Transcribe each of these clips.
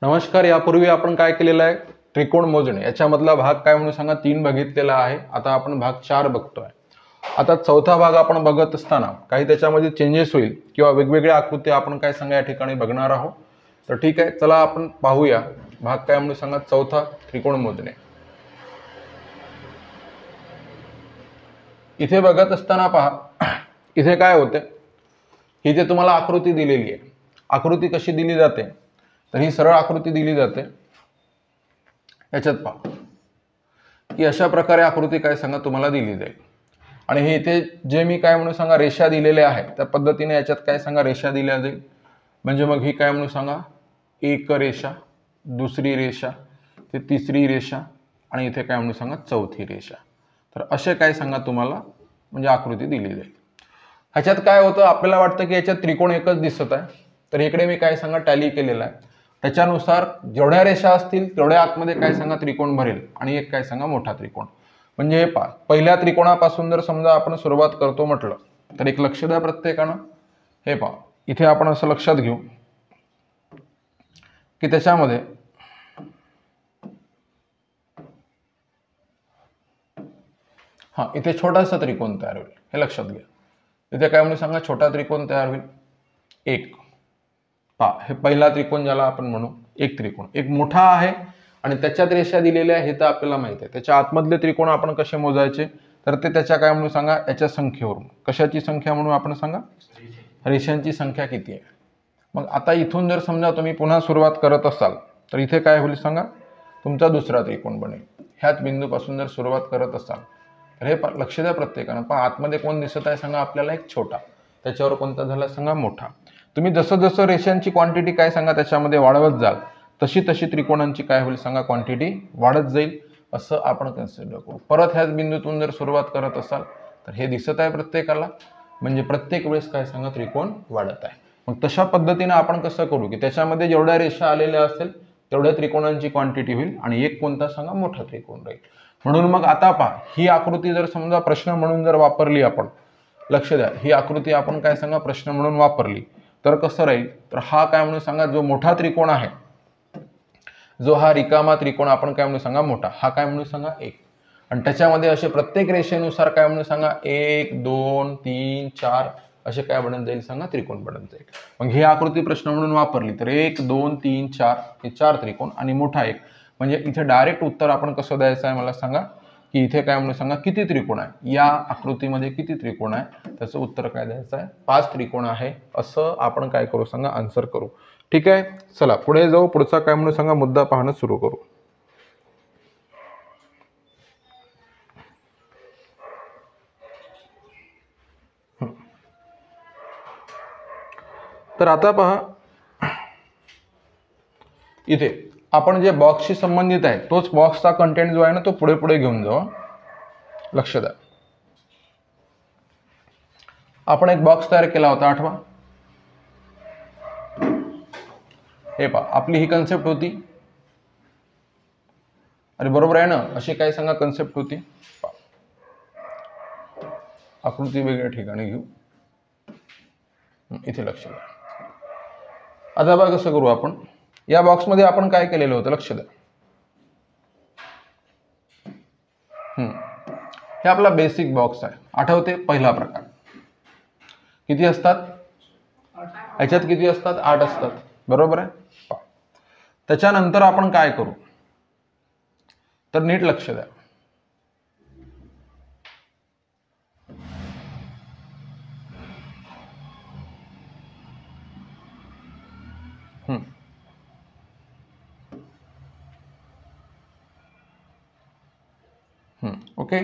नमस्कार. यापूर्वी आपण काय केलेलं आहे, त्रिकोण मोजणे याच्यामधला भाग काय म्हणून सांगा 3 बघितलेला आहे. आता आपण भाग 4 बघतोय. आता चौथा भाग आपण बघत असताना काही त्याच्यामध्ये चेंजेस होईल किंवा वेगवेगळ्या आकृती आपण काय सांगा या ठिकाणी बघणार आहोत. तर ठीक आहे, चला आपण पाहूया भाग काय म्हणून सांगा चौथा, त्रिकोण मोजणे. इथे बघत असताना पहा, इथे काय होते, इथे तुम्हाला आकृती दिलेली आहे. आकृती कशी दिली जाते, तर ही सरळ आकृती दिली जाते. याच्यात पहा की अशा प्रकारे आकृती काय सांगा तुम्हाला दिली जाईल आणि हे इथे जे मी काय म्हणून सांगा रेषा दिलेल्या आहेत त्या पद्धतीने याच्यात काय सांगा रेषा दिल्या जाईल. म्हणजे मग ही काय म्हणून सांगा एक रेषा, दुसरी रेषा, ते तिसरी रेषा आणि इथे काय म्हणून सांगा चौथी रेषा. तर असे काय सांगा तुम्हाला म्हणजे आकृती दिली जाईल. ह्याच्यात काय होतं, आपल्याला वाटतं की याच्यात त्रिकोण एकच दिसत आहे. तर इकडे मी काय सांगा टॅली केलेला आहे. त्याच्यानुसार जेवढ्या रेषा असतील तेवढ्या आतमध्ये काय सांगा त्रिकोण भरेल आणि एक काय सांगा मोठा त्रिकोण. म्हणजे हे पहा, पहिल्या त्रिकोणापासून जर समजा आपण सुरुवात करतो म्हटलं तर एक लक्ष द्या प्रत्येकानं. हे पहा, इथे आपण असं लक्षात घेऊ की त्याच्यामध्ये इथे छोटासा त्रिकोण तयार होईल. हे लक्षात घ्या. इथे काय म्हणून सांगा छोटा त्रिकोण तयार होईल एक. पहा, हे पहिला त्रिकोण ज्याला आपण म्हणू एक त्रिकोण. एक मोठा आहे आणि त्याच्यात रेषा दिलेल्या आहे हे तर आपल्याला माहित आहे. त्याच्या आतमधले त्रिकोण आपण कसे मोजायचे, तर ते त्याच्या काय म्हणून सांगा याच्या संख्येवरून. कशाची संख्या म्हणून आपण सांगा, रेषांची संख्या किती आहे. मग आता इथून जर समजा तुम्ही पुन्हा सुरुवात करत असाल तर इथे काय होईल सांगा, तुमचा दुसरा त्रिकोण बनेल. ह्याच बिंदूपासून जर सुरुवात करत असाल तर हे लक्ष द्या प्रत्येकानं. पहा, आतमध्ये कोण दिसत आहे सांगा आपल्याला, एक छोटा. त्याच्यावर कोणता झाला सांगा मोठा. तुम्ही जसं जसं रेषांची क्वांटिटी काय सांगा त्याच्यामध्ये वाढवत जाल तशी तशी त्रिकोणांची काय होईल सांगा क्वांटिटी वाढत जाईल. असं आपण कन्सिडर करू. परत ह्याच बिंदूतून जर सुरुवात करत असाल तर हे दिसत आहे प्रत्येकाला, म्हणजे प्रत्येक वेळेस काय सांगा त्रिकोण वाढत आहे. मग तशा पद्धतीने आपण कसं करू की त्याच्यामध्ये जेवढ्या रेषा आलेल्या असेल तेवढ्या त्रिकोणांची क्वांटिटी होईल आणि एक कोणता सांगा मोठा त्रिकोण राहील. म्हणून मग आता पहा, ही आकृती जर समजा प्रश्न म्हणून जर वापरली आपण, लक्ष द्या, ही आकृती आपण काय सांगा प्रश्न म्हणून वापरली तर कसं राहील, तर हा काय म्हणून सांगा जो मोठा त्रिकोण आहे, जो हा रिकामा त्रिकोण आपण काय म्हणून सांगा मोठा, हा काय म्हणून सांगा एक. आणि त्याच्यामध्ये असे प्रत्येक रेषेनुसार काय म्हणून सांगा 1 2 3 4 असे काय बनत जाईल सांगा त्रिकोण बनत जाईल. मग ही आकृती प्रश्न म्हणून वापरली तर 1 2 3 4 हे 4 त्रिकोण आणि मोठा एक. म्हणजे इथे डायरेक्ट उत्तर आपण कसं द्यायचं आहे मला सांगा, की इथे काय म्हणून सांगा किती त्रिकोण आहे, या आकृतीमध्ये किती त्रिकोण आहे, त्याचं उत्तर काय द्यायचं आहे, 5 त्रिकोण आहे. असं आपण काय करू सांगा आन्सर करू. ठीक आहे, चला पुढे जाऊ. पुढचा काय म्हणून सांगा मुद्दा पाहणं सुरू करू. तर आता पहा, इथे आपण जे बॉक्सशी संबंधित आहे तोच बॉक्सचा कंटेंट जो आहे ना तो पुढे पुढे घेऊन जाऊ. लक्ष द्या, आपण एक बॉक्स तयार केला होता आठवा. हे पहा, आपली ही कन्सेप्ट होती. अरे बरोबर आहे ना, अशी काय सांगा कन्सेप्ट होती. आकृती वेगळ्या ठिकाणी घेऊ. इथे लक्ष द्या. आता बघा कसं करू आपण. या बॉक्समध्ये आपण काय केलेलं होतं लक्ष द्या. हे आपला बेसिक बॉक्स आहे. आठवते पहिला प्रकार किती असतात, याच्यात किती असतात 8 असतात. बरोबर आहे. त्याच्यानंतर आपण काय करू तर नीट लक्ष द्या. ओके.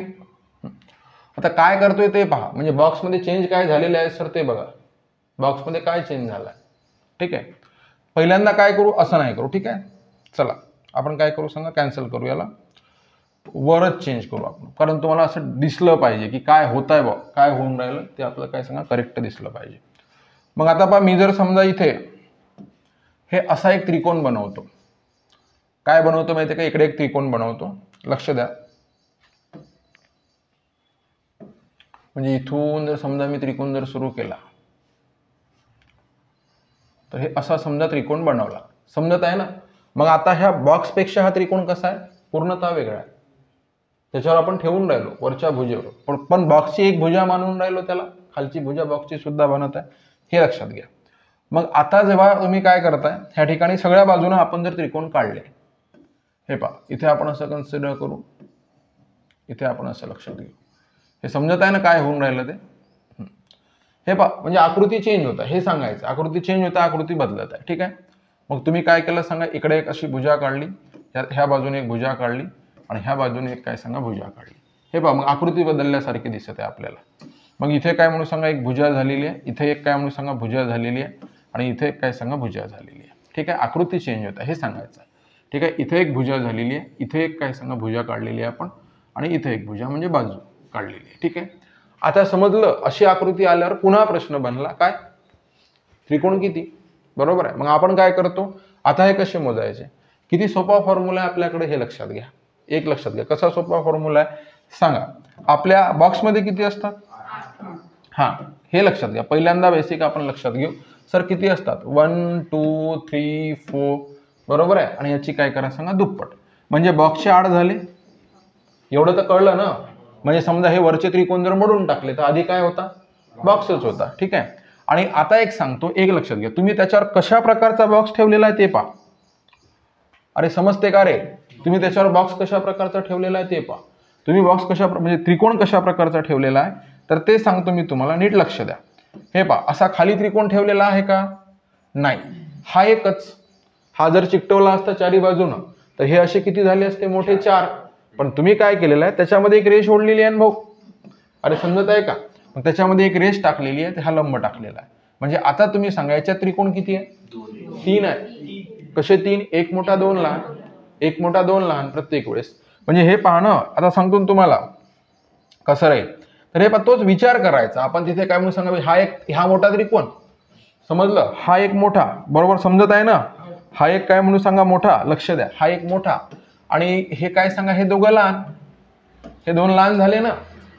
आता काय करतोय ते पहा. म्हणजे बॉक्समध्ये चेंज काय झालेलं आहे सर ते बघा. बॉक्समध्ये काय चेंज झालाय. ठीक आहे, पहिल्यांदा काय करू, असं नाही करू. ठीक आहे, चला आपण काय करू सांगा, कॅन्सल करू, याला वरच चेंज करू आपण. कारण तुम्हाला असं दिसलं पाहिजे की काय होत आहे, काय होऊन राहिलं ते आपलं काय सांगा करेक्ट दिसलं पाहिजे. मग आता पहा, मी जर समजा इथे हे असा एक त्रिकोण बनवतो. काय बनवतो माहिती आहे का, इकडे एक त्रिकोण बनवतो. लक्ष द्या, म्हणजे इथून जर समजा मी त्रिकोण जर सुरू केला तर हे असा समजा त्रिकोण बनवला, समजत आहे ना. मग आता ह्या बॉक्सपेक्षा हा त्रिकोण कसा आहे, पूर्णतः वेगळा आहे. त्याच्यावर आपण ठेवून राहिलो वरच्या भुजेवर, पण बॉक्सची एक भुजा मानून राहिलो त्याला, खालची भुजा बॉक्सची सुद्धा बनत आहे, हे लक्षात घ्या. मग आता जेव्हा तुम्ही काय करताय, ह्या ठिकाणी सगळ्या बाजूने आपण जर त्रिकोण काढले, हे पहा इथे आपण असं कन्सिडर करू, इथे आपण असं लक्षात घेऊ. हे समजत आहे ना काय होऊन राहिलं ते. हे पहा म्हणजे आकृती चेंज होत आहे, हे सांगायचं. आकृती चेंज होत आहे, आकृती बदलत आहे. ठीक आहे. मग तुम्ही काय केलं सांगा, इकडे एक अशी भुजा काढली, ह्या बाजूने एक भुजा काढली आणि ह्या बाजूने एक काय सांगा भुजा काढली. हे पहा मग आकृती बदलल्यासारखी दिसत आहे आपल्याला. मग इथे काय म्हणून सांगा एक भुजा झालेली आहे, इथे एक काय म्हणून सांगा भुजा झालेली आहे आणि इथे एक काय सांगा भुजा झालेली आहे. ठीक आहे. आकृती चेंज होत आहे हे सांगायचं. ठीक आहे. इथे एक भुजा झालेली आहे, इथे एक काय सांगा भुजा काढलेली आहे आपण आणि इथे एक भुजा म्हणजे बाजू काढलेली आहे. ठीक आहे. आता समजलं, अशी आकृती आल्यावर पुन्हा प्रश्न बनला काय, त्रिकोण किती, बरोबर आहे. मग आपण काय करतो आता, हे कसे मोजायचे, किती सोपा फॉर्म्युला आहे आपल्याकडे हे लक्षात घ्या. एक लक्षात घ्या कसा सोपा फॉर्म्युला आहे सांगा. आपल्या बॉक्समध्ये किती असतात, हां हे लक्षात घ्या. पहिल्यांदा बेसिक आपण लक्षात घेऊ. सर किती असतात, 1 2 3 4 बरोबर आहे. आणि याची काय करा सांगा दुप्पट, म्हणजे बॉक्सचे 8 झाले. एवढं तर कळलं ना. म्हणजे समजा हे वरचे त्रिकोण जर मोडून टाकले तर आधी काय होता, बॉक्सच होता. ठीक आहे. आणि आता एक सांगतो, एक लक्षात घ्या, तुम्ही त्याच्यावर कशा प्रकारचा बॉक्स ठेवलेला आहे ते पहा. अरे समजते का रे, तुम्ही त्याच्यावर बॉक्स कशा प्रकारचा ठेवलेला आहे ते पहा. तुम्ही बॉक्स कशा म्हणजे त्रिकोण कशा प्रकारचा ठेवलेला आहे तर ते सांगतो मी तुम्हाला, नीट लक्ष द्या. हे पहा असा खाली त्रिकोण ठेवलेला आहे का, नाही, हा एकच. हा जर चिकटवला असता चारी बाजूनं तर हे असे किती झाले असते, मोठे 4. पण तुम्ही काय केलेलं आहे, त्याच्यामध्ये एक रेष ओढलेली आहे भाऊ. अरे समजत आहे का. मग त्याच्यामध्ये एक रेष टाकलेली आहे, हा लंब टाकलेला आहे. म्हणजे आता तुम्ही सांगा याच्यात त्रिकोण किती आहे, 3 आहे. कसे 3, एक मोठा 2 लहान, एक मोठा 2 लहान प्रत्येक वेळेस. म्हणजे हे पाहणं आता सांगतो तुम्हाला कसं राहील. तर हे तोच विचार करायचा आपण तिथे काय म्हणून सांगा, हा मोठा त्रिकोण समजलं, हा एक मोठा, बरोबर समजत आहे ना. हा एक काय म्हणून सांगा मोठा, लक्ष द्या, हा एक मोठा आणि हे काय सांगा हे दोघं लहान, हे 2 लहान झाले ना.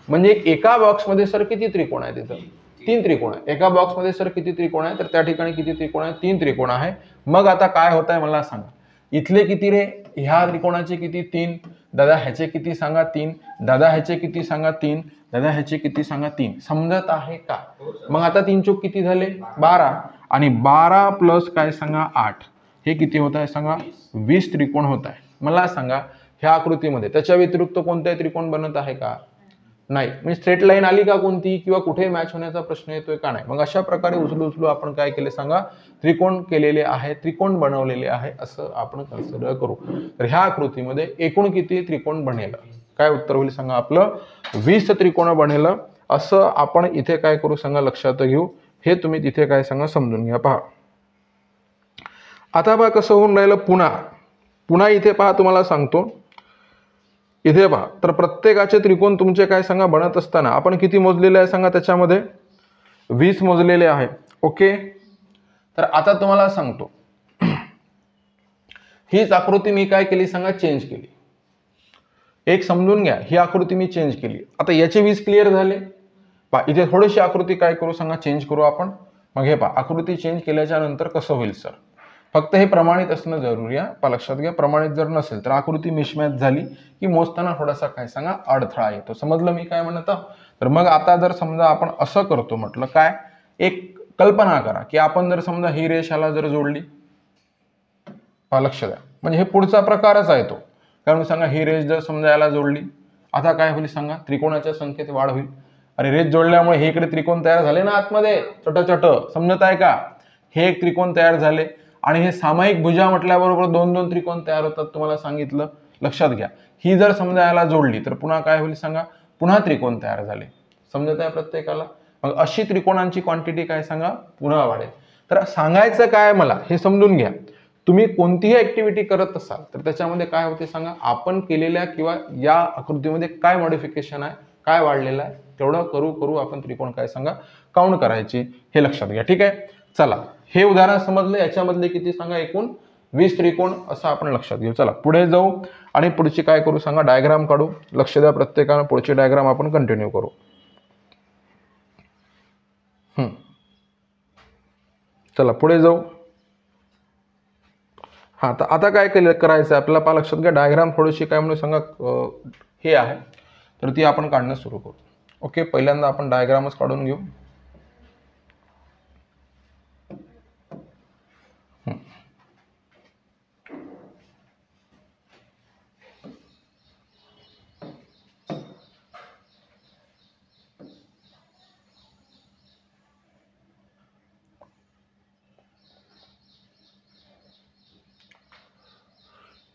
म्हणजे एका बॉक्समध्ये सर किती त्रिकोण आहे, तिथं 3 त्रिकोण आहे. एका बॉक्समध्ये सर किती त्रिकोण आहे, तर त्या ठिकाणी किती त्रिकोण आहे, 3 त्रिकोण आहे. मग आता काय होत आहे मला सांगा, इथले किती रे, ह्या त्रिकोणाचे किती 3, दादा ह्याचे किती सांगा 3, दादा ह्याचे किती सांगा 3, दादा ह्याचे किती सांगा 3. समजत आहे का. मग आता 3 चौक किती झाले 12 आणि 12 प्लस काय सांगा 8, हे किती होत आहे सांगा 20 त्रिकोण होत आहे. मला सांगा ह्या आकृतीमध्ये त्याच्या व्यतिरिक्त कोणताही त्रिकोण बनत आहे का, नाही. म्हणजे स्ट्रेट लाईन आली का कोणती, किंवा कुठे मॅच होण्याचा प्रश्न येतोय का, नाही. मग अशा प्रकारे उचलू आपण काय केले सांगा, त्रिकोण केलेले आहे, त्रिकोण बनवलेले आहे असं आपण कन्सिडर करू. तर ह्या आकृतीमध्ये एकूण किती त्रिकोण बनेल, काय उत्तर होईल सांगा आपलं 20 त्रिकोण बनेल असं आपण इथे काय करू सांगा लक्षात घेऊ. हे तुम्ही तिथे काय सांगा समजून घ्या. पहा आता पहा कसं होऊन राहिलं, पुन्हा इथे पहा तुम्हाला सांगतो. इथे पहा तर प्रत्येकाचे त्रिकोण तुमचे काय सांगा बनत असताना आपण किती मोजलेले आहे सांगा, त्याच्यामध्ये 20 मोजलेले आहे. ओके. तर आता तुम्हाला सांगतो, हीच आकृती मी काय केली सांगा चेंज केली. एक समजून घ्या, ही आकृती मी चेंज केली. आता याचे 20 क्लिअर झाले. पहा इथे थोडीशी आकृती काय करू सांगा चेंज करू आपण. मग हे पहा आकृती चेंज केल्याच्या नंतर कसं होईल सर, फक्त हे प्रमाणित असणं जरुरी आहे. पहा लक्षात घ्या, प्रमाणित जर नसेल तर आकृती मिसमॅच झाली की मोजताना थोडासा काय सांगा अडथळा येतो. समजलं मी काय म्हणत. तर मग आता जर समजा आपण असं करतो म्हटलं काय, एक कल्पना करा की आपण जर समजा ही रेष याला जर जोडली, पहा लक्ष द्या, म्हणजे हे पुढचा प्रकारच आहे तो. कारण सांगा ही रेष जर समजा याला जोडली, आता काय होईल सांगा, त्रिकोणाच्या संख्येत वाढ होईल. अरे रेष जोडल्यामुळे हे इकडे त्रिकोण तयार झाले ना आतमध्ये छोटं समजत आहे का. हे एक त्रिकोण तयार झाले आणि हे सामायिक भुजा म्हटल्याबरोबर 2-2 त्रिकोण तयार होतात तुम्हाला सांगितलं. लक्षात घ्या, ही जर समजा याला जोडली तर पुन्हा काय होईल सांगा, पुन्हा त्रिकोण तयार झाले. समजत आहे प्रत्येकाला. मग अशी त्रिकोणांची क्वांटिटी काय सांगा पुन्हा वाढेल. तर सांगायचं काय मला हे समजून घ्या, तुम्ही कोणतीही ऍक्टिव्हिटी करत असाल तर त्याच्यामध्ये काय होते सांगा, आपण केलेल्या किंवा या आकृतीमध्ये काय मॉडिफिकेशन आहे, काय वाढलेलं आहे, तेवढं करू आपण त्रिकोण काय सांगा काउंट करायची, हे लक्षात घ्या. ठीक आहे. चला हे उदाहरण समजलं, याच्यामधले किती सांगा एकूण 20 त्रिकोण असं आपण लक्षात घेऊ. चला पुढे जाऊ आणि पुढची काय करू सांगा डायग्राम काढू. लक्ष द्या प्रत्येकानं, पुढची डायग्राम आपण कंटिन्यू करू. चला पुढे जाऊ. हां, तर आता काय करायचं आहे आपल्याला, लक्षात घ्या डायग्राम थोडीशी काय म्हणून सांगा हे आहे, तर ती आपण काढणं सुरू करू. ओके, पहिल्यांदा आपण डायग्रामच काढून घेऊ.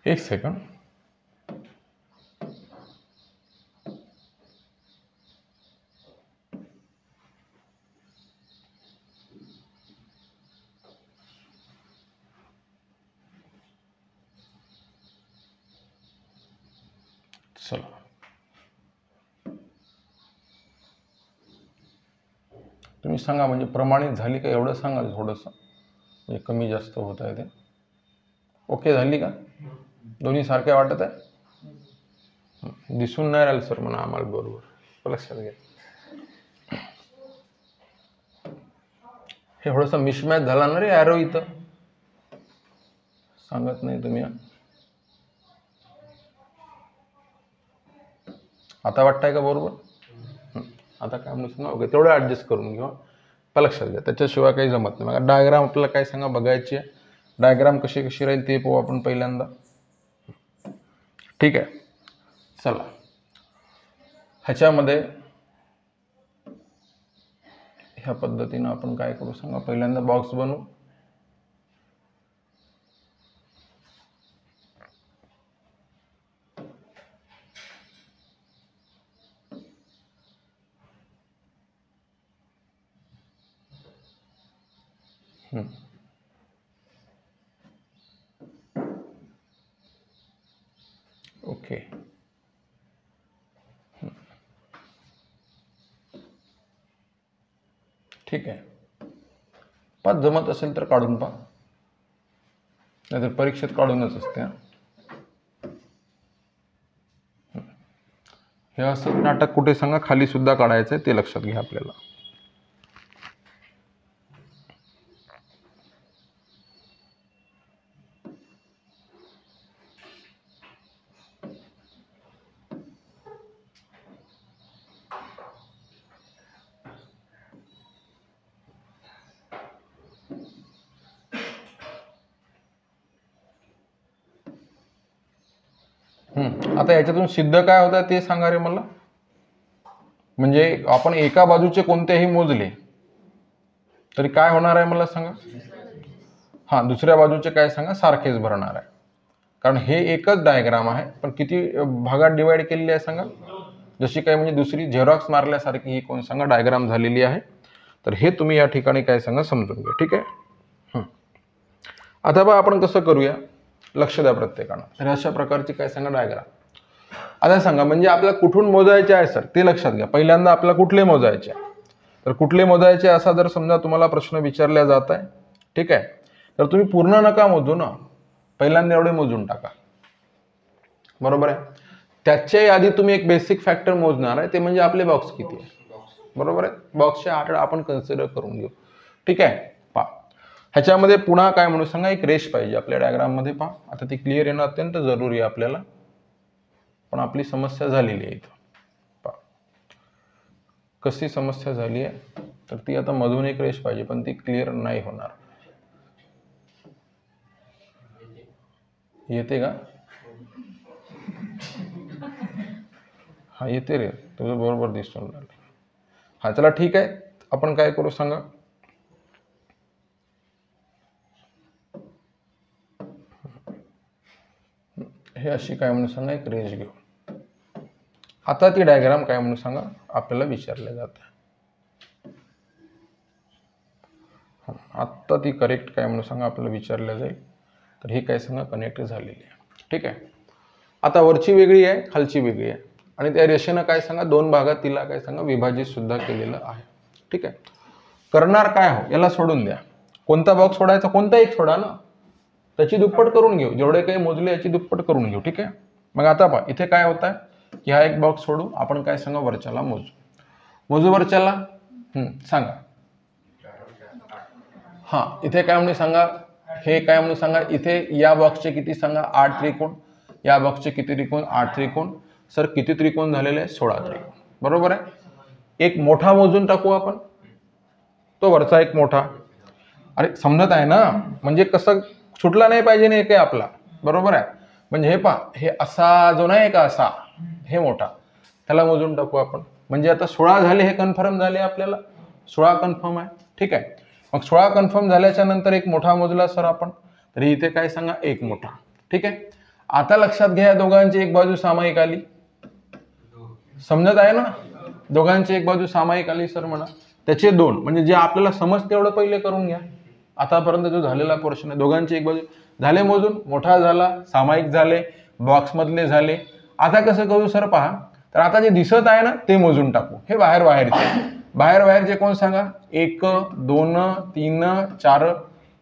एक सेकंड. चला, तुम्ही सांगा म्हणजे प्रमाणित झाली का एवढं सांगा, थोडंसं म्हणजे कमी जास्त होत आहे ते. ओके झाली का, दोन्ही सारखे वाटत आहे, दिसून नाही राहिलं सर म्हणा आम्हाला, बरोबर, लक्षात घ्या. हे थोडंसं मिसमॅच झाला ना रे ॲरो इथं, सांगत नाही तुम्ही. आता वाटतंय का बरोबर, आता काय म्हणू सांगा. ओके, तेवढं ॲडजस्ट करून घेऊ, लक्षात घ्या, त्याच्याशिवाय काही जमत नाही. मग डायग्राम आपल्याला काय सांगा बघायची आहे, डायग्राम कशी कशी राहील ते पाहू आपण पहिल्यांदा. ठीक आहे, चला ह्याच्यामध्ये ह्या पद्धतीनं आपण काय करू सांगा, पहिल्यांदा बॉक्स बनवू. ओके, ठीक आहे. पाच जमत असेल तर काढून पहा, नाहीतर परीक्षेत काढूनच असते. हे असं नाटक कुठे सांगा खाली सुद्धा काढायचं आहे, ते लक्षात घ्या आपल्याला. आता याच्यातून सिद्ध काय होतं ते सांगा रे मला. म्हणजे आपण एका बाजूचे कोणतेही मोजले तरी काय होणार आहे मला सांगा. हां, दुसऱ्या बाजूचे काय सांगा सारखेच भरणार आहे, कारण हे एकच डायग्राम आहे, पण किती भागात डिवाइड केलेली आहे सांगा. जशी काय म्हणजे दुसरी झेरॉक्स मारल्यासारखी ही कोण सांगा डायग्राम झालेली आहे. तर हे तुम्ही या ठिकाणी काय सांगा समजून घ्या. ठीक आहे. आता बा आपण कसं करूया, लक्ष द्या प्रत्येकानं. तर अशा प्रकारची काय सांगा डायग्राम. आता सांगा म्हणजे आपल्याला कुठून मोजायचे आहे सर ते लक्षात घ्या. पहिल्यांदा आपल्याला कुठले मोजायचे, तर कुठले मोजायचे असा जर समजा तुम्हाला प्रश्न विचारला जात आहे, ठीक आहे, तर तुम्ही पूर्ण नका मोजू ना, पहिल्यांदा एवढे मोजून टाका, बरोबर आहे. त्याच्या आधी तुम्ही एक बेसिक फॅक्टर मोजणार आहे, ते म्हणजे आपले बॉक्स किती आहे, बरोबर आहे. बॉक्सचे 8 आपण कन्सिडर करून घेऊ. ठीक आहे. पहा ह्याच्यामध्ये पुन्हा काय म्हणू सांगा, एक रेष पाहिजे आपल्या डायग्राम मध्ये. पहा आता ती क्लिअर येणं अत्यंत जरुरी आहे आपल्याला, पण आपली समस्या झालेली आहे इथं. पहा कशी समस्या झाली आहे, तर ती आता मधून एक रेष पाहिजे, पण ती क्लिअर नाही होणार. येते का, हा येते रे, तुझं बरोबर दिसून राहिलं. हा चला ठीक आहे, आपण काय करू सांगा. हे अशी काय म्हणून सांगा एक रेंज घेऊ. आता ती डायग्राम काय म्हणून सांगा आपल्याला विचारले जाते. आता ती करेक्ट काय म्हणून सांगा आपल्याला विचारल्या जाईल. तर हे काय सांगा कनेक्ट झालेली आहे. ठीक आहे. आता वरची वेगळी आहे, खालची वेगळी आहे, आणि त्या रेषेनं काय सांगा दोन भागात तिला काय सांगा विभाजित सुद्धा केलेलं आहे. ठीक आहे. करणार काय हो, याला सोडून द्या. कोणता बॉक्स सोडायचा, कोणता एक सोडा ना, त्याची दुप्पट करून घेऊ. जेवढे काही मोजले याची दुप्पट करून घेऊ. ठीक आहे. मग आता पहा इथे काय होत आहे की हा एक बॉक्स सोडू, आपण काय सांगा वरच्याला मोजू. मोजू वरच्याला सांगा. हा इथे काय म्हणजे सांगा हे काय म्हणून सांगा, इथे या बॉक्सचे किती सांगा 8 त्रिकोण, या बॉक्सचे किती त्रिकोण 8 त्रिकोण. सर किती त्रिकोण झालेले 16 त्रिकोण, बरोबर आहे. एक मोठा मोजून टाकू आपण, तो वरचा एक मोठा. अरे समजत आहे ना, म्हणजे कसं सुटला नाही पाहिजे नाही काय आपला, बरोबर आहे. म्हणजे हे पहा, हे असा जो नाही का असा, हे मोठा, त्याला मोजून टाकू आपण. म्हणजे आता 16 झाले, हे कन्फर्म झाले आपल्याला, 16 कन्फर्म आहे. ठीक आहे. मग 16 कन्फर्म झाल्याच्या नंतर एक मोठा मोजला सर आपण, तरी इथे काय सांगा एक मोठा. ठीक आहे. आता लक्षात घ्या, या दोघांची एक बाजू सामायिक आली, समजत आहे ना, दोघांची एक बाजू सामायिक आली सर म्हणा. त्याचे दोन, म्हणजे जे आपल्याला समजते तेवढं पहिले करून घ्या. आतापर्यंत जो झालेला पोर्शन आहे, दोघांची एक बाजू झाले मोजून, मोठा झाला, सामायिक झाले, बॉक्समधले झाले. आता कसं करू सर पहा, तर आता जे दिसत आहे ना ते मोजून टाकू. हे बाहेरचे कोण सांगा, 1 2 3 4,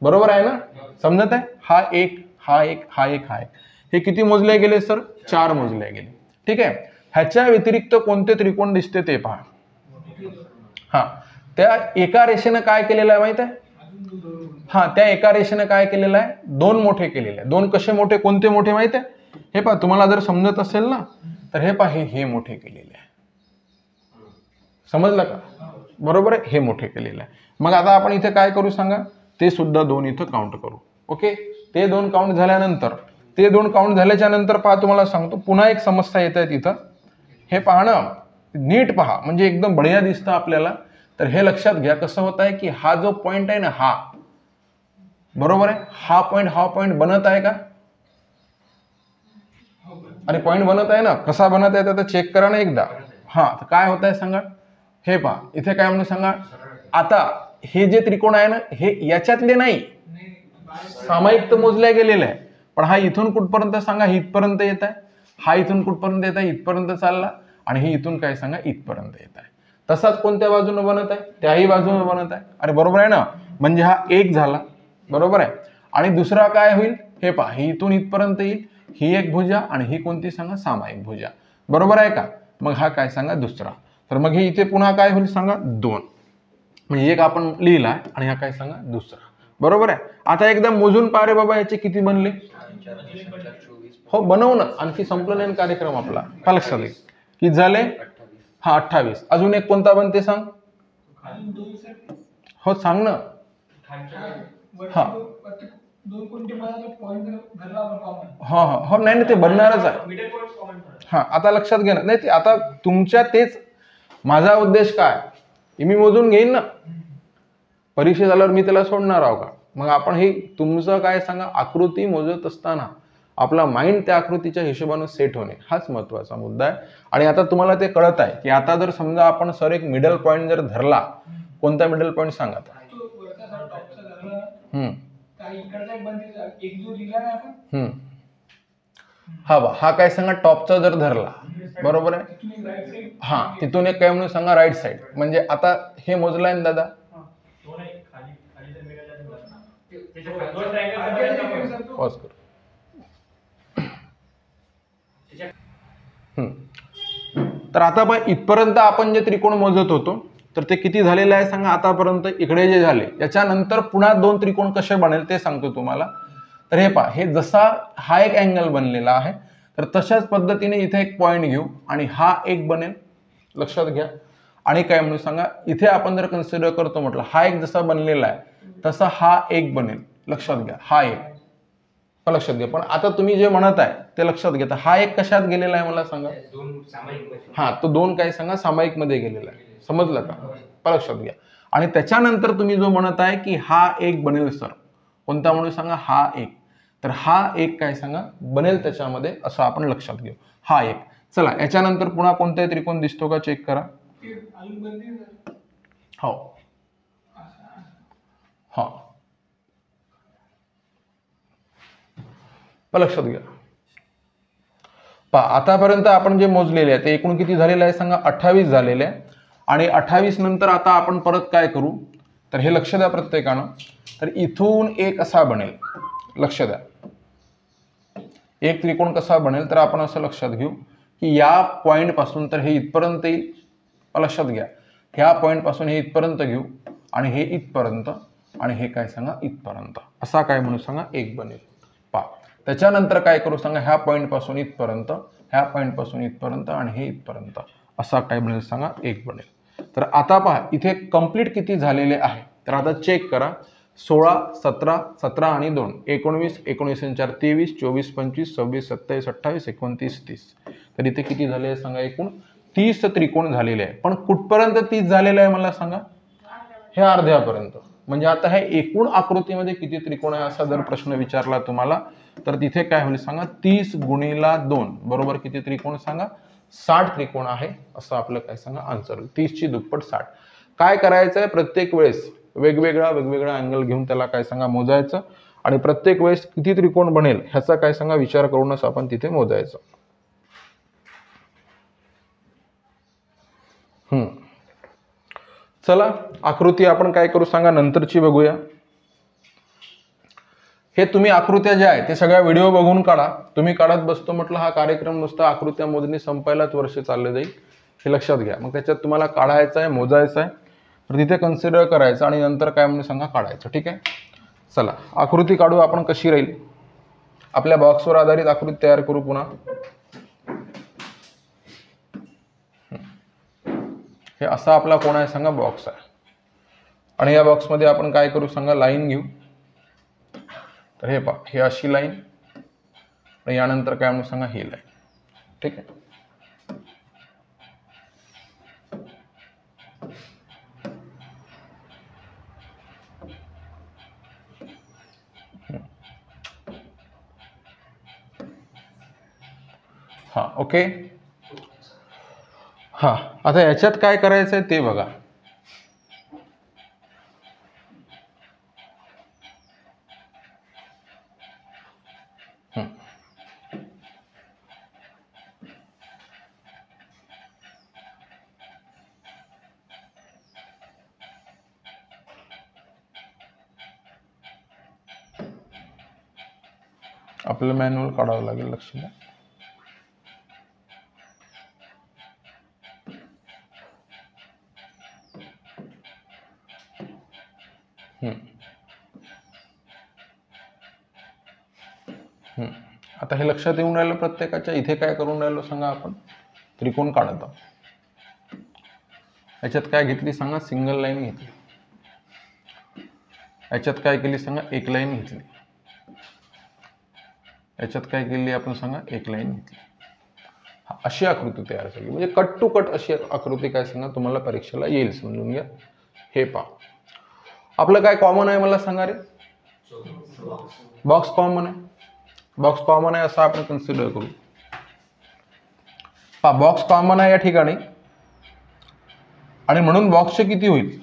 बरोबर आहे ना, समजत आहे. हा एक, हा एक, हा एक, हा एक, हे किती मोजले गेले सर 4 मोजले गेले. ठीक आहे. ह्याच्या व्यतिरिक्त कोणते त्रिकोण दिसते ते पहा. हा, त्या एका रेषेनं काय केलेलं आहे माहित आहे, हा त्या एका रेषेनं काय केलेलं आहे, 2 मोठे केलेले आहे. 2 कसे मोठे, कोणते मोठे माहित आहे, हे पहा तुम्हाला जर समजत असेल ना, तर हे पहा हे मोठे केलेले आहे, समजलं का, बरोबर आहे, हे मोठे केलेलं आहे. मग आता आपण इथे काय करू सांगा, ते सुद्धा 2 इथं काउंट करू. ओके. ते 2 काउंट झाल्यानंतर, ते 2 काउंट झाल्याच्या नंतर पहा तुम्हाला सांगतो पुन्हा एक समस्या येत आहे तिथं. हे पहा ना, नीट पहा, म्हणजे एकदम बढिया दिसतं आपल्याला. तर हे लक्षात घ्या कसं होत आहे की हा जो पॉइंट आहे ना, हा बरोबर आहे, हा पॉइंट बनत आहे का, आणि पॉइंट बनत आहे ना, कसा बनत आहे तर चेक करा ना एकदा. हा, तर काय होत आहे सांगा, हे पहा इथे काय म्हणून सांगा. आता हे जे त्रिकोण आहे ना, हे याच्यातले नाही, सामायिक तर मोजल्या गेलेलं आहे, पण हा इथून कुठपर्यंत सांगा, इथपर्यंत येत आहे. हा इथून कुठपर्यंत येत आहे, इथपर्यंत चालला, आणि हे इथून काय सांगा इथपर्यंत येत आहे. तसाच कोणत्या बाजूने बनत आहे, त्याही बाजूने बनत आहे. अरे बरोबर आहे ना, म्हणजे हा एक झाला, बरोबर आहे. आणि दुसरा काय होईल, हे पहा, ही इथून इथपर्यंत येईल, ही एक भुजा, आणि ही कोणती सांगा सामायिक भुजा, बरोबर आहे का. मग हा काय सांगा दुसरा. तर मग हे इथे पुन्हा काय होईल सांगा 2, म्हणजे एक आपण लिहिला आणि हा काय सांगा दुसरा, बरोबर आहे. आता एकदा मोजून पहा रे बाबा, याचे किती बनले. हो बनवू ना, आणखी संपलं नाही कार्यक्रम आपला, का लक्षात येईल किती झाले. हा 28. अजून एक कोणता बनते सांग, हो सांग ना. हा हा हो, नाही ते बनणारच आहे. हा आता लक्षात घे ना, नाही ते आता तुमच्या तेच, माझा उद्देश काय, मी मोजून घेईन ना, परीक्षेत झाल्यावर मी त्याला सोडणार आहो का. मग आपण हे तुमचं काय सांगा, आकृती मोजत असताना आपला माइंड त्या आकृतीच्या हिशोबाने सेट होणे हाच महत्वाचा मुद्दा आहे. आणि आता तुम्हाला ते कळत आहे की आता जर समजा आपण सर एक मिडल पॉइंट जर धरला, कोणता मिडल पॉइंट सांगा. हा बा, हा काय सांगा टॉपचा जर धरला, बरोबर आहे. हा, तिथून एक काय म्हणून सांगा राईट साइड. म्हणजे आता हे मोजलाय ना दादा, पॉज कर. तर आता पण इथपर्यंत आपण जे त्रिकोण मोजत होतो, तर ते किती झालेलं आहे सांगा आतापर्यंत. इकडे जे झाले, याच्यानंतर पुन्हा 2 त्रिकोण कसे बनेल ते सांगतो तुम्हाला. तर हे पहा, हे जसा हा एक अँगल बनलेला आहे, तर तशाच पद्धतीने इथे एक पॉइंट घेऊ आणि हा एक बनेल, लक्षात घ्या. आणि काय म्हणून सांगा, इथे आपण जर कन्सिडर करतो म्हटलं, हा एक जसा बनलेला आहे तसा हा एक बनेल, लक्षात घ्या. हा एक लक्षात घ्या. पण आता तुम्ही जे म्हणत आहे ते लक्षात घ्या, हा एक कशात गेलेला आहे मला सांगा. हा, तो 2 काय सांगा सामायिक मध्ये गेलेला आहे, समजलं का, लक्षात घ्या. आणि त्याच्यानंतर तुम्ही जो म्हणत आहे की हा एक बनेल सर, कोणता म्हणून सांगा हा एक, तर हा एक काय सांगा बनेल त्याच्यामध्ये, असं आपण लक्षात घेऊ. हा एक. चला याच्यानंतर पुन्हा कोणता त्रिकोण दिसतो का चेक करा. हो हा, लक्षात घ्या. पहा आतापर्यंत आपण जे मोजलेले आहे ते एकूण किती झालेलं आहे सांगा 28 झालेले आहे. आणि 28 नंतर आता आपण परत काय करू, तर हे लक्ष द्या प्रत्येकानं. तर इथून एक असा बनेल, लक्ष द्या, एक त्रिकोण कसा बनेल, तर आपण असं लक्षात घेऊ की या पॉइंट पासून तर हे इथपर्यंत येईल, लक्षात घ्या. ह्या पॉइंट पासून हे इथपर्यंत घेऊ आणि हे इथपर्यंत, आणि हे काय सांगा इथपर्यंत, असा काय म्हणू सांगा एक बनेल. पहा त्याच्यानंतर काय करू सांगा, ह्या पॉईंट पासून इथपर्यंत, ह्या पॉईंट पासून इथपर्यंत आणि हे इथपर्यंत, असा काय बनेल सांगा एक बनेल. तर आता पहा इथे कंप्लीट किती झालेले आहे, तर आता चेक करा. 16, 17, 17 आणि 2, 19, 19 आणि 4 23, 24, 25, 26, 27, 28, 29, 30. तर इथे किती झाले सांगा, एकूण 30 त्रिकोण झालेले आहे. पण कुठपर्यंत 30 झालेले आहे मला सांगा, हे अर्ध्यापर्यंत. म्हणजे आता हे एकूण आकृतीमध्ये किती त्रिकोण आहे असा जर प्रश्न विचारला तुम्हाला, तर तिथे काय होईल सांगा, 30 गुणिला 2 बरोबर किती त्रिकोण सांगा, 60 त्रिकोण आहे, असं आपलं काय सांगा आन्सर होईल. 30 ची दुप्पट 60. काय करायचं आहे, प्रत्येक वेळेस वेगवेगळा अँगल घेऊन त्याला काय सांगा मोजायचं, आणि प्रत्येक वेळेस किती त्रिकोण बनेल ह्याचा काय सांगा विचार करूनच आपण तिथे मोजायचं. चला आकृती आपण काय करू सांगा नंतरची बघूया. हे तुम्ही आकृत्या ज्या आहेत ते सगळ्या व्हिडिओ बघून काढा. तुम्ही काढत बसतो म्हटलं हा कार्यक्रम नुसता आकृत्या मोजणी संपायलाच वर्ष चालले जाईल, हे लक्षात घ्या. मग त्याच्यात तुम्हाला काढायचं आहे, मोजायचं आहे, तर तिथे कन्सिडर करायचं आणि नंतर काय म्हणून सांगा काढायचं. ठीक आहे, चला आकृती काढू आपण. कशी राहील, आपल्या बॉक्सवर आधारित आकृती तयार करू पुन्हा. हे असा आपला कोण आहे सांगा बॉक्स आहे, आणि या बॉक्समध्ये आपण काय करू सांगा लाईन घेऊ. तर हे पहा, हे अशी लाईन आणि यानंतर काय म्हणून सांगा ही लाईन. ठीक आहे, हा ओके. हा आता याच्यात काय करायचं आहे ते बघा. आपलं मॅन्युअल काढावं लागेल, लक्ष द्या. आता हे लक्षात येऊन राहिलं प्रत्येकाच्या. इथे काय करून राहिलो सांगा आपण, त्रिकोण काढत आहोत. याच्यात काय घेतली सांगा, सिंगल लाईन घेतली. याच्यात काय केली सांगा, एक लाईन घेतली. याच्यात काय केली आपण सांगा, एक लाईन घेतली. अशी आकृती तयार झाली, म्हणजे कट टू कट अशी आकृती काय सांगा तुम्हाला परीक्षेला येईल, समजून घ्या. हे पहा आपलं काय कॉमन आहे मला सांगा रे, बॉक्स कॉमन आहे. बॉक्स कॉमन आहे असं आपण कन्सिडर करू. पहा बॉक्स कॉमन आहे या ठिकाणी, आणि म्हणून बॉक्सचे किती होईल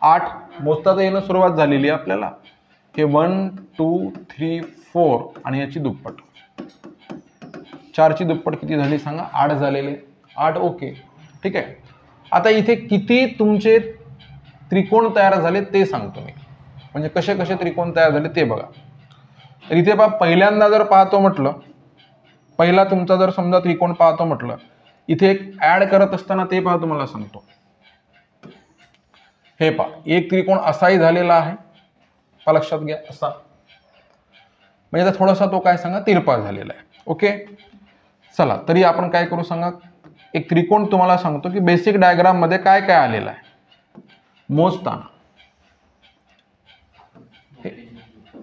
8. मोजता येणं सुरुवात झालेली आहे आपल्याला. हे 1 2 3 4 आणि याची दुप्पट 4 ची दुप्पट किती झाली सांगा, 8 झालेले. 8 ओके ठीक आहे. आता इथे किती तुमचे त्रिकोण तयार झाले ते सांगतो मी, म्हणजे कसे कसे त्रिकोण तयार झाले ते बघा. तर इथे पहा पहिल्यांदा जर पाहतो म्हटलं, पहिला तुमचा जर समजा त्रिकोण पाहतो म्हटलं, इथे एक ऍड करत असताना ते पहा तुम्हाला सांगतो. हे पहा एक त्रिकोण असाही झालेला आहे, पहा लक्षात घ्या असा, म्हणजे आता थोडासा तो काय सांगा तिरपा झालेला आहे. ओके चला तरी आपण काय करू सांगा, एक त्रिकोण तुम्हाला सांगतो की बेसिक डायग्राम मध्ये काय काय आलेलं आहे मोजताना.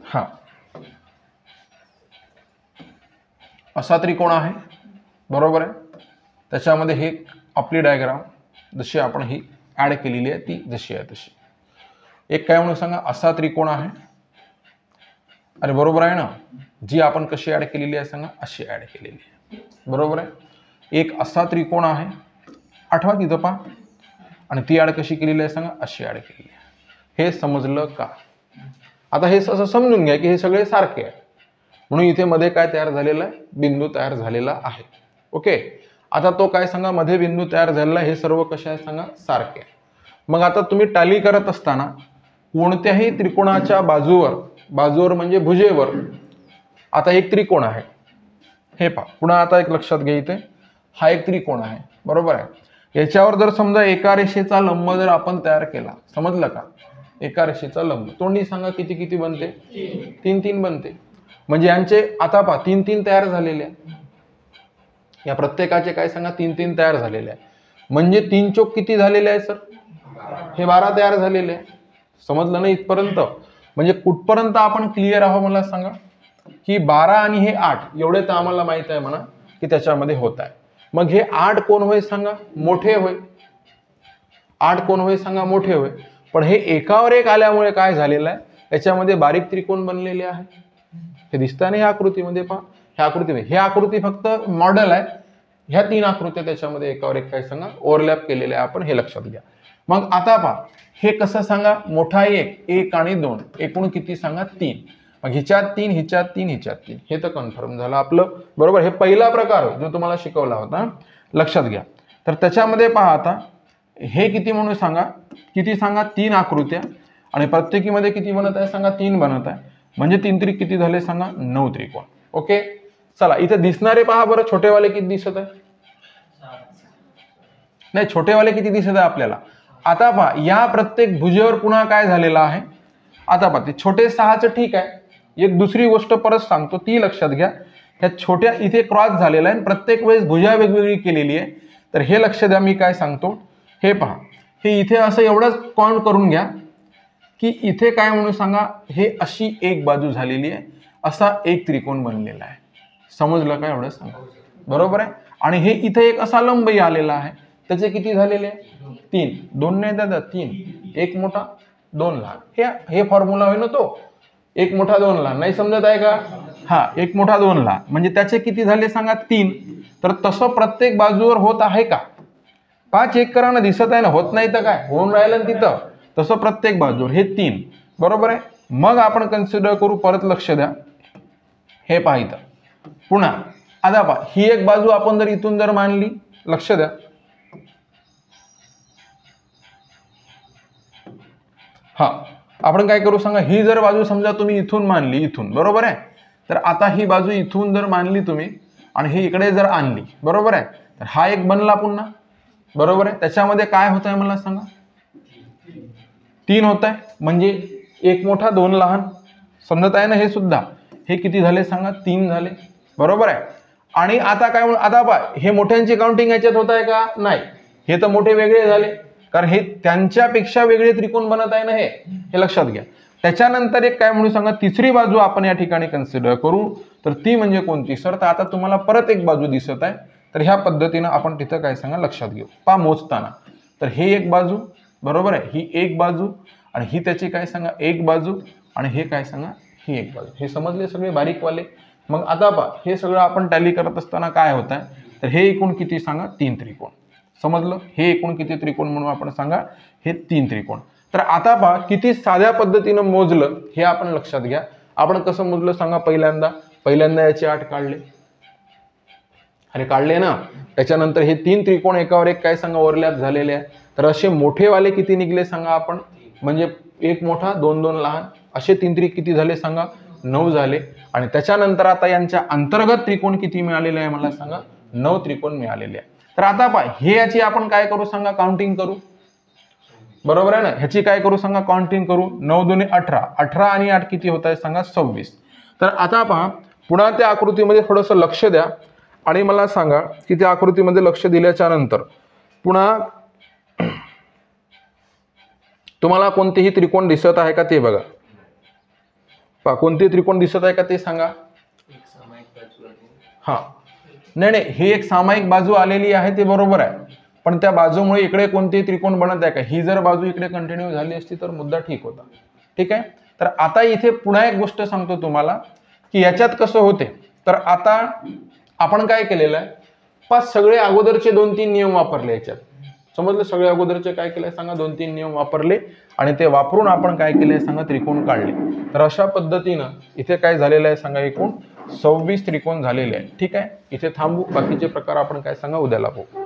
हा असा त्रिकोण आहे बरोबर आहे. त्याच्यामध्ये हे आपली डायग्राम जशी आपण ही ऍड केलेली आहे ती जशी आहे तशी. एक काय म्हणून सांगा असा त्रिकोण आहे, अरे बरोबर आहे ना, जी आपण कशी ऍड केलेली आहे सांगा, अशी ऍड केलेली आहे बरोबर आहे. एक असा त्रिकोण आहे, आठवा तिथं पहा, आणि ती ऍड कशी केलेली आहे सांगा, अशी ऍड केलेली आहे. हे समजलं का? आता हे असं समजून घ्या की हे सगळे सारखे आहे, म्हणून इथे मध्ये काय तयार झालेला आहे, बिंदू तयार झालेला आहे. ओके आता तो काय सांगा मध्ये बिंदू तयार झालेला, हे सर्व कसे आहे सांगा सारखे. मग आता तुम्ही टाली करत असताना कोणत्याही त्रिकोणाच्या बाजूवर म्हणजे भुजेवर आता एक त्रिकोण आहे, हे पहा पुन्हा आता एक लक्षात घ्या, इथे हा एक त्रिकोण आहे बरोबर आहे. याच्यावर जर समजा एका रेषेचा लंब जर आपण तयार केला, समजलं का, एका रेषेचा लंब. तोंडी सांगा किती किती बनते? 3 3 बनते. म्हणजे यांचे आता पहा 3 3 तयार झालेले आहे. या प्रत्येकाचे काय सांगा 3 3 तयार झालेले आहे. म्हणजे 3 चोक किती झालेले आहे सर? हे 12 तयार झालेले आहे. समजलं ना इथपर्यंत? म्हणजे कुठपर्यंत आपण क्लिअर आहोत मला सांगा? की 12 आणि हे 8 एवढे तर आम्हाला माहित आहे म्हणा की त्याच्यामध्ये होत आहे. मग हे 8 कोण होय सांगा? मोठे होय. 8 कोण होय सांगा? मोठे होय. पण हे एकावर एक आल्यामुळे काय झालेलं आहे? याच्यामध्ये बारीक त्रिकोण बनलेले आहे. हे दिसतं ना या आकृतीमध्ये पहा. ह्या आकृतीमध्ये हे आकृती फक्त मॉडेल आहे. ह्या 3 आकृत्या त्याच्यामध्ये एकावर एक काय सांगा ओव्हरलॅप केलेले आहे. आपण हे लक्षात घ्या. मग आता पहा हे कसं सांगा? मोठा 1 आणि 2 एकूण किती सांगा? 3. मग हिच्यात 3 हिच्यात 3 हिच्यात 3 हे तर कन्फर्म झालं आपलं. बरोबर. हे पहिला प्रकार जो तुम्हाला शिकवला होता लक्षात घ्या. तर त्याच्यामध्ये पहा आता हे किती म्हणून सांगा? किती सांगा? 3 आकृत्या आणि प्रत्येकीमध्ये किती बनत आहे सांगा? 3 बनत आहे. म्हणजे 3 त्रिक किती झाले सांगा? 9 त्रिकोण. ओके. चला इथे दिसणारे पहा बरं छोटेवाले किती दिसत आहे? नाही छोटेवाले किती दिसत आहे आपल्याला? आता पहा या प्रत्येक भुजेवर पुन्हा काय झालेलं आहे? आता पहा ते छोटे 6चं ठीक आहे. एक दुसरी गोष्ट परत सांगतो ती लक्षात घ्या. ह्या छोट्या इथे क्रॉस झालेला आहे. प्रत्येक वेळेस भुजा वेगवेगळी केलेली आहे. तर हे लक्ष द्या मी काय सांगतो. हे पहा हे इथे असं एवढंच काउंट करून घ्या की इथे काय म्हणून सांगा? हे अशी एक बाजू झालेली आहे. असा एक त्रिकोण बनलेला आहे. समजलं का? एवढं सांगा. बरोबर आहे. आणि हे इथे एक असा लंबही आलेला आहे. त्याचे किती झालेले? 3. 2 नाही दादा 3. एक मोठा 2 लहान. हे फॉर्म्युला होय ना तो. एक मोठा 2 लहान. नाही समजत आहे का? हा एक मोठा 2 लहान म्हणजे त्याचे किती झाले सांगा? 3. तर तसं प्रत्येक बाजूवर होत आहे का? पहा चेक करा ना. दिसत आहे ना? होत नाही तर काय होऊन राहिलं तिथं. तसं प्रत्येक बाजूवर हे 3. बरोबर आहे. मग आपण कन्सिडर करू. परत लक्ष द्या. हे पहा इथं पुन्हा आता पहा ही एक बाजू आपण जर इथून जर मानली. लक्ष द्या. हा आपण काय करू सांगा? ही जर बाजू समजा तुम्ही इथून मानली इथून. बरोबर आहे. तर आता ही बाजू इथून जर मानली तुम्ही आणि ही इकडे जर आणली. बरोबर आहे. तर हा एक बनला पुन्हा. बरोबर आहे. त्याच्यामध्ये काय होत आहे मला सांगा? 3 होत आहे. म्हणजे एक मोठा 2 लहान. समजत आहे ना? हे सुद्धा हे किती झाले सांगा? 3 झाले. बरोबर आहे. आणि आता काय म्हणून आता पहा हे मोठ्यांची काउंटिंग याच्यात होत आहे का? नाही. हे तर मोठे वेगळे झाले कारण हे त्यांच्यापेक्षा वेगळे त्रिकोण बनत आहे ना. हे लक्षात घ्या. त्याच्यानंतर एक काय म्हणून सांगा? तिसरी बाजू आपण या ठिकाणी कन्सिडर करू. तर ती म्हणजे कोणती सर? तर आता तुम्हाला परत एक बाजू दिसत आहे. तर ह्या पद्धतीनं आपण तिथं काय सांगा लक्षात घेऊ. पहा मोजताना. तर हे एक बाजू. बरोबर आहे. ही एक बाजू आणि ही त्याची काय सांगा? एक बाजू आणि हे काय सांगा? ही एक बाजू. हे समजले सगळे बारीकवाले. मग आता पहा हे सगळं आपण टॅली करत असताना काय होत आहे? तर हे एकूण किती सांगा? 3 त्रिकोण. समजलं? हे एकूण किती त्रिकोण म्हणून आपण सांगा? हे 3 त्रिकोण. तर आता पहा किती साध्या पद्धतीनं मोजलं हे आपण लक्षात घ्या. आपण कसं मोजलं सांगा? पहिल्यांदा याचे 8 काढले. अरे काढले ना. त्याच्यानंतर हे 3 त्रिकोण एकावर एक काय सांगा? ओव्हरलॅप झालेले आहे. तर असे मोठेवाले किती निघले सांगा आपण? म्हणजे एक मोठा 2 2 लहान असे 3 त्रिक किती झाले सांगा? 9 झाले. आणि त्याच्यानंतर आता यांच्या अंतर्गत त्रिकोण किती मिळालेले आहे मला सांगा? 9 त्रिकोण मिळालेले आहे. तर आता पहा हे याची आपण काय करू सांगा? काउंटिंग करू. बरोबर आहे ना? ह्याची काय करू सांगा? काउंटिंग करू. 9 2 18. 18 आणि 8 किती होत आहे सांगा? 26. तर आता पहा पुन्हा त्या आकृतीमध्ये थोडंसं लक्ष द्या आणि मला सांगा की त्या आकृतीमध्ये लक्ष दिल्याच्या नंतर पुन्हा तुम्हाला कोणतेही त्रिकोण दिसत आहे का ते बघा. पहा कोणते त्रिकोण दिसत आहे का ते सांगा. हा नाही ही एक सामायिक बाजू आलेली आहे ते बरोबर आहे. पण त्या बाजूमुळे इकडे कोणतेही त्रिकोण बनत आहे का? ही जर बाजू इकडे कंटिन्यू झाली असती तर मुद्दा ठीक होता. ठीक आहे. तर आता इथे पुन्हा एक गोष्ट सांगतो तुम्हाला की याच्यात कसं होते. तर आता आपण काय केलेलं आहे? पाच सगळे अगोदरचे 2-3 नियम वापरले याच्यात. समजलं? सगळे अगोदरचे काय केलंय सांगा? 2-3 नियम वापरले आणि ते वापरून आपण काय केलंय सांगा? त्रिकोण काढले. तर अशा पद्धतीनं इथे काय झालेलं आहे सांगा? एकूण 26 त्रिकोण झालेले आहे. ठीक आहे. इथे थांबू. बाकीचे प्रकार आपण काय सांगा? उद्याला बघू.